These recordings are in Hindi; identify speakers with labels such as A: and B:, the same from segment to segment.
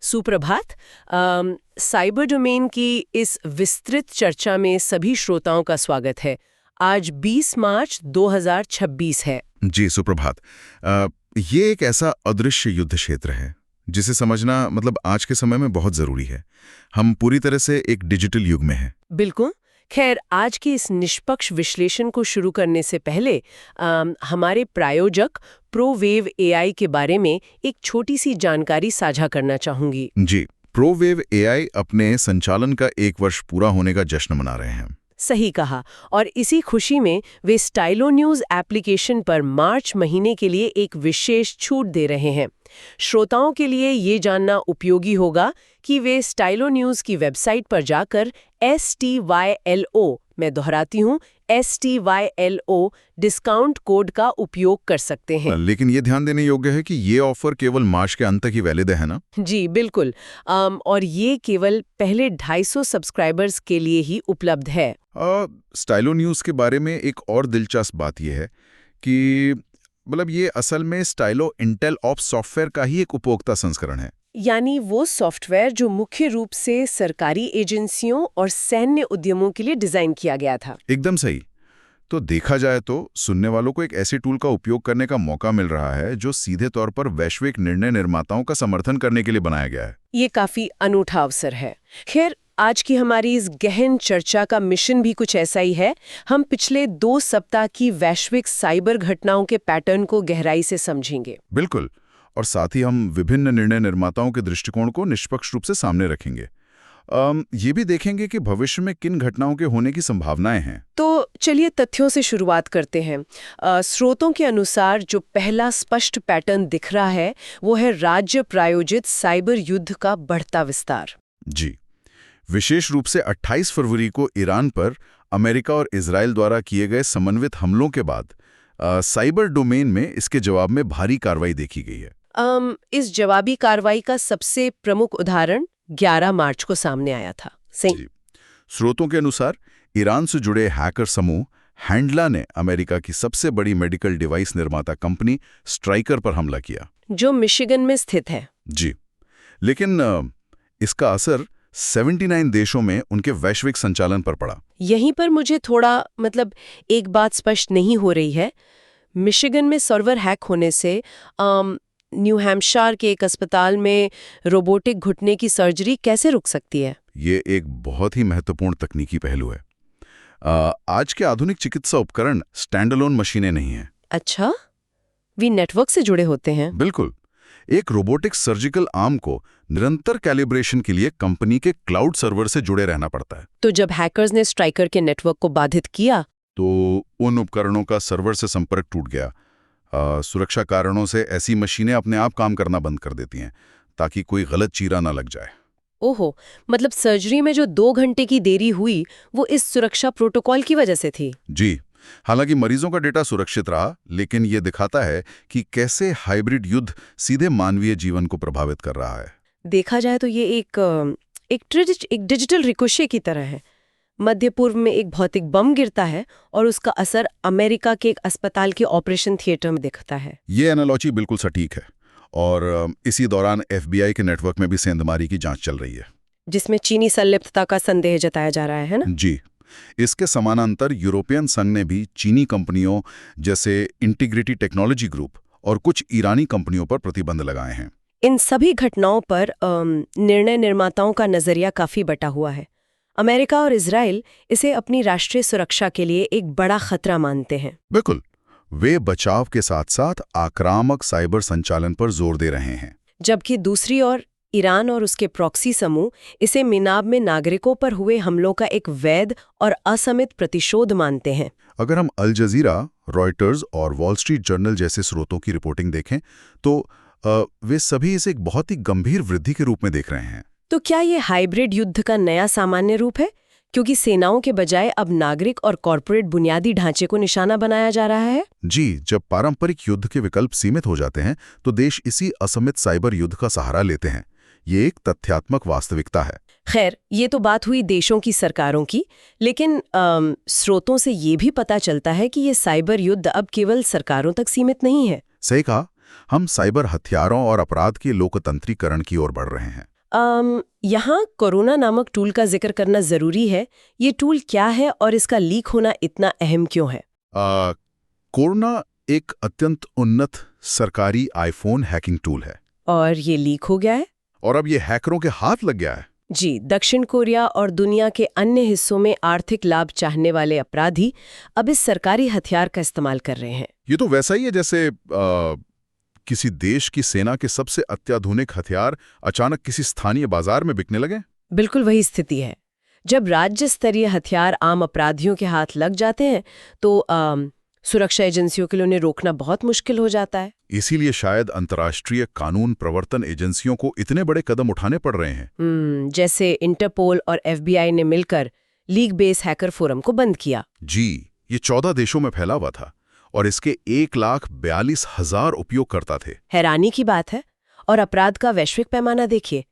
A: सुप्रभात। साइबर डोमेन की इस विस्तृत चर्चा में सभी श्रोताओं का स्वागत है। आज 20 मार्च 2026 है।
B: जी सुप्रभात। ये एक ऐसा अदृश्य युद्ध क्षेत्र है जिसे समझना मतलब आज के समय में बहुत जरूरी है। हम पूरी तरह से एक डिजिटल युग में हैं।
A: बिल्कुल। खैर, आज के इस निष्पक्ष विश्लेषण को शुरू करने से पहले हमारे प्रायोजक प्रोवेव एआई के बारे में एक छोटी सी जानकारी साझा करना चाहूंगी।
B: जी, प्रोवेव एआई अपने संचालन का 1 वर्ष पूरा होने का जश्न मना रहे हैं।
A: सही कहा। और इसी खुशी में वे स्टाइलो न्यूज़ एप्लीकेशन पर मार्च महीने के लिए एक विशेष छूट दे रहे हैं। श्रोताओं के लिए ये जानना उपयोगी होगा कि वे स्टाइलो न्यूज़ की वेबसाइट पर जाकर STYLO, मैं दोहराती हूँ, STYLO डिस्काउंट कोड का उपयोग कर सकते हैं।
B: लेकिन ये ध्यान देने योग्य है कि ये ऑफर केवल मार्च के अंत तक ही वैलिड है ना?
A: जी बिल्कुल। और ये केवल पहले 250 सब्सक्राइबर्स के लिए ही उपलब्ध है।
B: स्टाइलो न्यूज़ के बारे में एक और दिलचस्प बात यह है कि मतलब ये असल में स्टाइलो इंटेल ऑप्स सॉफ्टवेयर का ही एक उपभोक्ता संस्करण है।
A: यानी वो सॉफ्टवेयर जो मुख्य रूप से सरकारी एजेंसियों और सैन्य उद्यमों के लिए डिजाइन किया गया था।
B: एकदम सही। तो देखा जाए तो सुनने वालों को एक ऐसे टूल का उपयोग करने का मौका मिल रहा है जो सीधे तौर पर वैश्विक निर्णय निर्माताओं का समर्थन करने के लिए बनाया गया है।
A: ये काफी अनूठा अवसर है। खैर, आज की हमारी इस गहन चर्चा का मिशन भी कुछ ऐसा ही है। हम पिछले 2 सप्ताह की वैश्विक साइबर घटनाओं के पैटर्न को गहराई से समझेंगे।
B: बिल्कुल। और साथ ही हम विभिन्न निर्णय निर्माताओं के दृष्टिकोण को निष्पक्ष रूप से सामने रखेंगे। ये भी देखेंगे कि भविष्य में किन घटनाओं के होने की संभावनाएं हैं।
A: तो चलिए तथ्यों से शुरुआत करते हैं। स्रोतों के अनुसार जो पहला स्पष्ट पैटर्न दिख रहा है वो है राज्य प्रायोजित साइबर युद्ध का बढ़ता विस्तार।
B: जी, विशेष रूप से 28 फरवरी को ईरान पर अमेरिका और इजराइल द्वारा किए गए समन्वित हमलों के बाद साइबर डोमेन में इसके जवाब में भारी कार्रवाई देखी गई है।
A: इस जवाबी कार्रवाई का सबसे प्रमुख उदाहरण 11 मार्च को सामने आया था। सही।
B: स्रोतों के अनुसार ईरान से जुड़े हैकर समूह हैंडला ने अमेरिका की सबसे बड़ी मेडिकल डिवाइस निर्माता कंपनी स्ट्राइकर पर हमला किया,
A: जो मिशिगन में स्थित है।
B: जी, लेकिन इसका असर 79 देशों में उनके वैश्विक संचालन पर पड़ा।
A: यहीं पर मुझे थोड़ा एक बात स्पष्ट नहीं हो रही है। मिशिगन में सर्वर हैक होने से न्यू हैम्पशायर के एक अस्पताल में रोबोटिक घुटने की सर्जरी कैसे रुक सकती है?
B: ये एक बहुत ही महत्वपूर्ण तकनीकी पहलू है। आज के आधुनिक चिकित्सा उपकरण स्टैंडअलोन मशीनें नहीं हैं।
A: अच्छा, वे नेटवर्क से जुड़े होते हैं?
B: बिल्कुल। एक रोबोटिक सर्जिकल आर्म को निरंतर कैलिब्रेशन के लिए कंपनी के क्लाउड सर्वर से जुड़े रहना पड़ता है।
A: तो जब हैकर्स ने स्ट्राइकर के नेटवर्क को बाधित किया
B: तो उन उपकरणों का सर्वर से संपर्क टूट गया। सुरक्षा कारणों से ऐसी मशीनें अपने आप काम करना बंद कर देती हैं ताकि कोई गलत चीरा ना लग जाए।
A: ओहो, मतलब सर्जरी में जो 2 घंटे की देरी हुई वो इस सुरक्षा प्रोटोकॉल की वजह से थी?
B: जी, हालांकि मरीजों का डेटा सुरक्षित रहा, लेकिन ये दिखाता है कि कैसे हाइब्रिड युद्ध सीधे मानवीय जीवन को प्रभावित कर रहा है।
A: देखा जाए तो ये एक डिजिटल रिकोशे की तरह है। मध्य पूर्व में एक भौतिक बम गिरता है और उसका असर अमेरिका के एक अस्पताल के ऑपरेशन थिएटर में दिखता है।
B: ये एनालॉजी बिल्कुल सटीक है। और इसी दौरान FBI के नेटवर्क में भी सेंधमारी की जांच चल रही है,
A: जिसमें चीनी संलिप्तता का संदेह जताया जा रहा है ना?
B: जी। इसके समानांतर यूरोपियन संघ ने भी चीनी कंपनियों जैसे इंटीग्रिटी टेक्नोलॉजी ग्रुप और कुछ ईरानी कंपनियों पर प्रतिबंध लगाए हैं।
A: इन सभी घटनाओं पर निर्णय निर्माताओं का नजरिया काफी बटा हुआ है। अमेरिका और इजराइल इसे अपनी राष्ट्रीय सुरक्षा के लिए एक बड़ा खतरा मानते हैं।
B: बिल्कुल। वे बचाव के साथ साथ आक्रामक साइबर संचालन पर जोर दे रहे हैं, जबकि
A: दूसरी ओर ईरान और उसके प्रॉक्सी समूह इसे मिनाब में नागरिकों पर हुए हमलों का एक वैध और असमित प्रतिशोध मानते हैं।
B: अगर हम अल जजीरा, रॉयटर्स और वॉल स्ट्रीट जर्नल जैसे स्रोतों की रिपोर्टिंग देखें तो वे सभी इसे एक बहुत ही गंभीर वृद्धि के रूप में देख रहे हैं।
A: तो क्या ये हाइब्रिड युद्ध का नया सामान्य रूप है, क्योंकि सेनाओं के बजाय अब नागरिक और कॉरपोरेट बुनियादी ढांचे को निशाना बनाया जा रहा है?
B: जी, जब पारंपरिक युद्ध के विकल्प सीमित हो जाते हैं तो देश इसी असमित साइबर युद्ध का सहारा लेते हैं। ये एक तथ्यात्मक वास्तविकता है।
A: खैर, ये तो बात हुई देशों की सरकारों की, लेकिन स्रोतों से ये भी पता चलता है कि ये साइबर युद्ध अब केवल सरकारों तक सीमित नहीं है।
B: सही कहा, हम साइबर हथियारों और अपराध के लोकतंत्रीकरण की ओर बढ़ रहे हैं।
A: यहाँ कोरोना नामक टूल का जिक्र करना जरूरी है। ये टूल क्या है और इसका लीक होना इतना अहम क्यों है?
B: कोरोना एक अत्यंत उन्नत सरकारी आईफोन हैकिंग टूल है।
A: और ये लीक हो गया है?
B: और अब ये हैकरों के हाथ लग गया है।
A: जी, दक्षिण कोरिया और दुनिया के अन्य हिस्सों में आर्थिक लाभ चाहने वाले अपराधी अब इस सरकारी हथियार का इस्तेमाल कर रहे हैं।
B: ये तो वैसा ही है जैसे किसी देश की सेना के सबसे अत्याधुनिक हथियार अचानक किसी स्थानीय बाजार में बिकने लगे।
A: बिल्कुल वही स्थिति है। जब राज्य स्तरीय हथियार आम अपराधियों के हाथ लग जाते हैं तो सुरक्षा एजेंसियों के लिए उन्हें रोकना बहुत मुश्किल हो जाता है।
B: इसीलिए शायद अंतर्राष्ट्रीय कानून प्रवर्तन एजेंसियों को इतने बड़े कदम उठाने पड़ रहे हैं।
A: जैसे इंटरपोल और FBI ने मिलकर लीग बेस हैकर फोरम को बंद किया।
B: जी, ये 14 देशों में फैला हुआ था और इसके 1,42,000 उपयोगकर्ता थे।
A: हैरानी की बात है। और अपराध का वैश्विक पैमाना देखिए।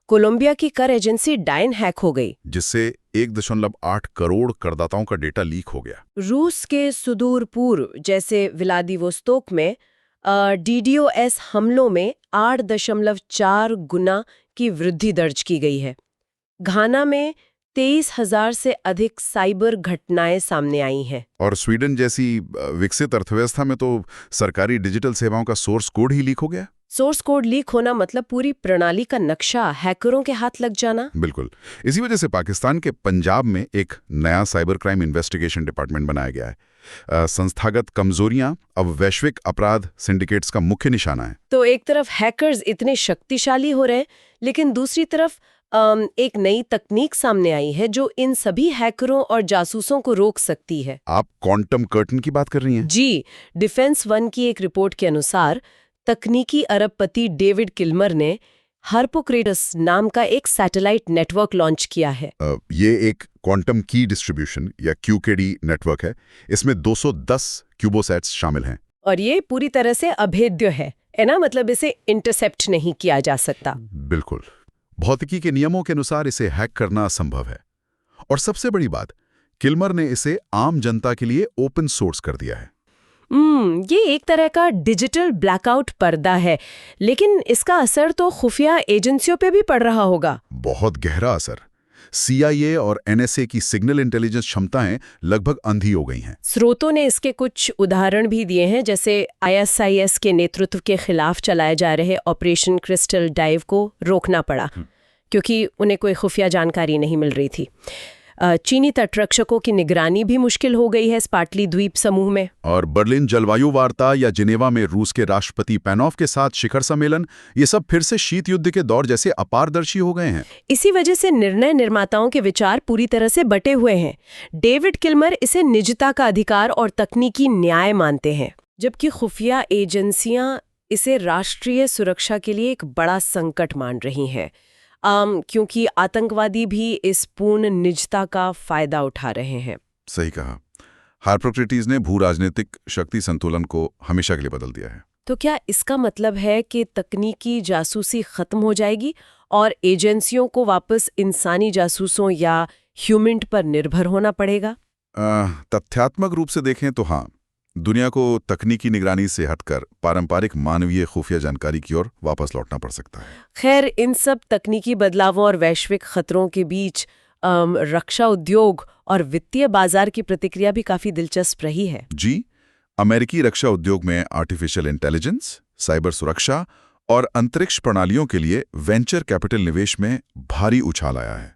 A: कोलंबिया की कर एजेंसी डाइन हैक हो गई,
B: जिससे 1.8 करोड़ करदाताओं का डेटा लीक हो गया।
A: रूस के सुदूर पूर्व जैसे व्लादिवोस्तोक में DDoS हमलों में 8.4 गुना की वृद्धि दर्ज की गई है। घाना में 23,000 से अधिक साइबर घटनाएं सामने आई हैं।
B: और स्वीडन जैसी विकसित अर्थव्यवस्था में तो सरकारी डिजिटल सेवाओं का सोर्स कोड ही लीक हो गया।
A: सोर्स कोड लीक होना मतलब पूरी प्रणाली का नक्शा हैकरों के हाथ लग जाना।
B: बिल्कुल। इसी वजह से पाकिस्तान के पंजाब में एक नया साइबर क्राइम इन्वेस्टिगेशन डिपार्टमेंट बनाया गया है। संस्थागत कमजोरियां अब वैश्विक अपराध सिंडिकेट्स का मुख्य निशाना है।
A: तो एक तरफ हैकर्स इतने शक्तिशाली हो रहे हैं, लेकिन दूसरी तरफ एक नई तकनीक सामने आई है जो इन सभी हैकरों और जासूसों को रोक सकती है।
B: आप क्वांटम कर्टन की बात कर रही हैं?
A: जी, डिफेंस वन की एक रिपोर्ट के अनुसार तकनीकी अरबपति डेविड किल्मर ने हार्पोक्रेटस नाम का एक सैटेलाइट नेटवर्क लॉन्च किया है।
B: ये एक क्वांटम की डिस्ट्रीब्यूशन या QKD नेटवर्क है। इसमें 210 क्यूबोसैट्स शामिल हैं।
A: और ये पूरी तरह से अभेद्य है ना? मतलब इसे इंटरसेप्ट नहीं किया जा सकता।
B: बिल्कुल। भौतिकी के नियमों के अनुसार इसे हैक करना असंभव है। और सबसे बड़ी बात, किल्मर ने इसे आम जनता के लिए ओपन सोर्स कर दिया है।
A: ये एक तरह का डिजिटल ब्लैकआउट पर्दा है, लेकिन इसका असर तो खुफिया एजेंसियों पे भी पड़ रहा होगा।
B: बहुत गहरा असर। CIA और NSA की सिग्नल इंटेलिजेंस क्षमताएं लगभग अंधी हो गई हैं।
A: स्रोतों ने इसके कुछ उदाहरण भी दिए हैं, जैसे ISIS के नेतृत्व के खिलाफ चलाए जा रहे ऑपरेशन क्रिस्टल डाइव को रोकना पड़ा क्योंकि उन्हें कोई खुफिया जानकारी नहीं मिल रही थी। चीनी तटरक्षकों की निगरानी भी मुश्किल हो गई है स्पार्टली द्वीप समूह में।
B: और बर्लिन जलवायु वार्ता या जिनेवा में रूस के राष्ट्रपति पैनोव के साथ शिखर सम्मेलन, ये सब फिर से शीत युद्ध के दौर जैसे अपारदर्शी हो गए हैं।
A: इसी वजह से निर्णय निर्माताओं के विचार पूरी तरह से बटे हुए हैं। डेविड किल्मर इसे निजता का अधिकार और तकनीकी न्याय मानते हैं, जबकि खुफिया एजेंसियां इसे राष्ट्रीय सुरक्षा के लिए एक बड़ा संकट मान रही हैं। क्योंकि आतंकवादी भी इस पूर्ण निजता का फायदा उठा रहे हैं।
B: सही कहा। हार्पोक्रेटिस ने भू राजनीतिक शक्ति संतुलन को हमेशा के लिए बदल दिया है।
A: तो क्या इसका मतलब है कि तकनीकी जासूसी खत्म हो जाएगी और एजेंसियों को वापस इंसानी जासूसों या ह्यूमन पर निर्भर होना पड़ेगा?
B: तथ्यात्मक रूप से देखें तो हाँ, दुनिया को तकनीकी निगरानी से हटकर पारंपरिक मानवीय खुफिया जानकारी की ओर वापस लौटना पड़ सकता है।
A: खैर, इन सब तकनीकी बदलावों और वैश्विक खतरों के बीच रक्षा उद्योग और वित्तीय बाजार की प्रतिक्रिया भी काफी दिलचस्प रही है।
B: जी, अमेरिकी रक्षा उद्योग में आर्टिफिशियल इंटेलिजेंस, साइबर सुरक्षा और अंतरिक्ष प्रणालियों के लिए वेंचर कैपिटल निवेश में भारी उछाल आया है।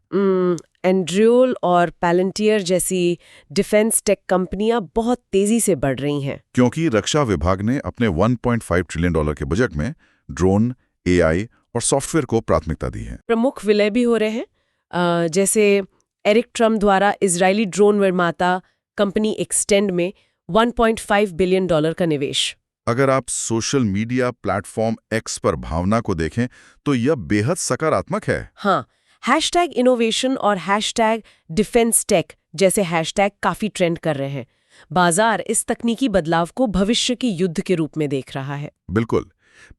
A: एंड्रियोल और पैलेंटियर जैसी डिफेंस टेक कंपनियां बहुत तेजी से बढ़ रही हैं,
B: क्योंकि रक्षा विभाग ने अपने $1.5 ट्रिलियन के बजट में ड्रोन, AI और सॉफ्टवेयर को प्राथमिकता दी है।
A: प्रमुख विलय भी हो रहे हैं, जैसे एरिक ट्रम्प द्वारा इजरायली ड्रोन निर्माता कंपनी एक्सटेंड में $1.5 बिलियन का निवेश।
B: अगर आप सोशल मीडिया प्लेटफॉर्म X पर भावना को देखें तो यह बेहद सकारात्मक है।
A: हाँ, #इनोवेशन और #डिफेंसटेक जैसे हैशटैग काफी ट्रेंड कर रहे हैं। बाजार इस तकनीकी बदलाव को भविष्य की युद्ध के रूप में देख रहा है।
B: बिल्कुल।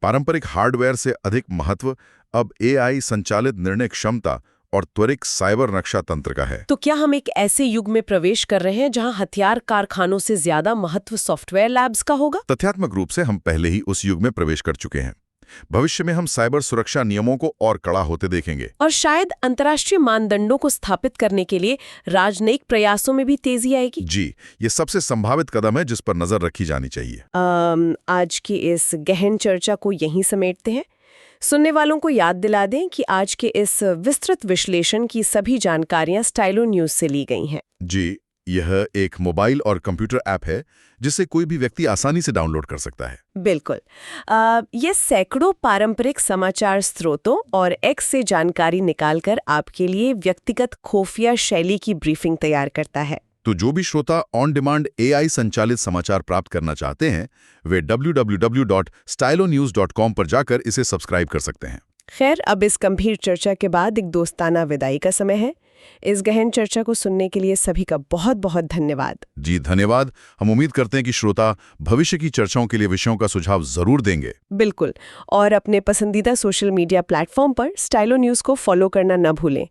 B: पारंपरिक हार्डवेयर से अधिक महत्व अब AI संचालित निर्णय क्षमता और त्वरित साइबर रक्षा तंत्र का है।
A: तो क्या हम एक ऐसे युग में प्रवेश कर रहे हैं जहां हथियार कारखानों से ज्यादा महत्व सॉफ्टवेयर लैब्स का होगा?
B: तथ्यात्मक रूप से हम पहले ही उस युग में प्रवेश कर चुके हैं। भविष्य में हम साइबर सुरक्षा नियमों को और कड़ा होते देखेंगे।
A: और शायद अंतर्राष्ट्रीय मानदंडों को स्थापित करने के लिए राजनयिक प्रयासों में भी तेजी आएगी।
B: जी, ये सबसे संभावित कदम है जिस पर नजर रखी जानी चाहिए।
A: आज की इस गहन चर्चा को यहीं समेटते हैं। सुनने वालों को याद दिला दें कि आज के इस विस्तृत विश्लेषण की सभी जानकारियां स्टाइलो न्यूज से ली गई हैं।
B: जी, यह एक मोबाइल और कंप्यूटर ऐप है जिसे कोई भी व्यक्ति आसानी से डाउनलोड कर सकता है।
A: बिल्कुल। ये सैकड़ों पारंपरिक समाचार स्रोतों और एक्स से जानकारी निकालकर आपके लिए व्यक्तिगत खुफिया शैली की ब्रीफिंग तैयार करता है।
B: तो जो भी श्रोता ऑन डिमांड AI संचालित समाचार प्राप्त करना चाहते हैं, वे www.stylonews.com पर जाकर इसे सब्सक्राइब कर सकते हैं।
A: खैर, अब इस गंभीर चर्चा के बाद एक दोस्ताना विदाई का समय है। इस गहन चर्चा को सुनने के लिए सभी का बहुत बहुत धन्यवाद।
B: जी धन्यवाद। हम उम्मीद करते हैं कि श्रोता भविष्य की चर्चाओं के लिए विषयों का सुझाव जरूर देंगे।
A: बिल्कुल। और अपने पसंदीदा सोशल मीडिया प्लेटफॉर्म पर स्टाइलो न्यूज़ को फॉलो करना न भूलें।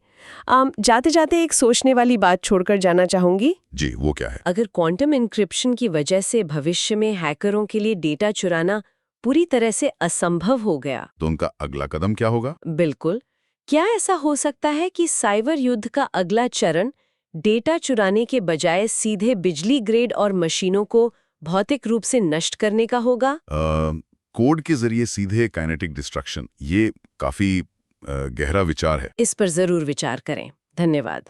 A: जाते जाते एक सोचने वाली बात छोड़कर जाना चाहूंगी।
B: जी, वो क्या है?
A: अगर क्वांटम एन्क्रिप्शन की वजह से भविष्य में हैकरों के लिए डेटा चुराना पूरी तरह से असंभव हो गया,
B: तो उनका अगला कदम क्या होगा?
A: बिल्कुल, क्या ऐसा हो सकता है कि साइबर युद्ध का अगला चरण डेटा चुराने के बजाय सीधे बिजली ग्रेड और मशीनों को भौतिक रूप से नष्ट करने का होगा?
B: कोड के जरिए सीधे काइनेटिक डिस्ट्रक्शन, ये काफी गहरा विचार है।
A: इस पर जरूर विचार करें। धन्यवाद।